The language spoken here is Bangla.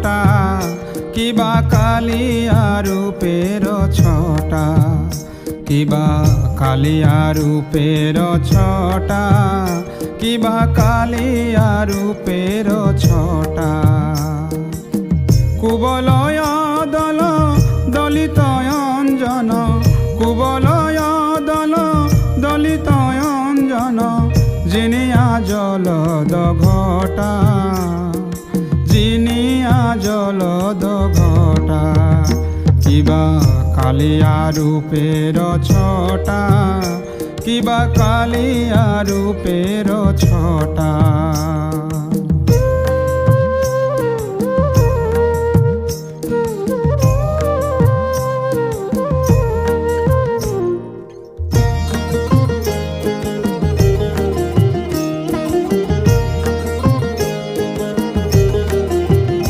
ছটা কিবা কালিয়া রূপের ছটা কিবা কালিয়া রূপের ছটা কিবা কালিয়া রূপের ছটা কুবলয় দল দলিত অঞ্জন কুবলয় দল দলিত অঞ্জন জিনিয়া জলদ ঘটা জিনিয়া জলদ ঘটা কিবা কালিয়া রূপের ছটা কিবা কালিয়া রূপের ছটা।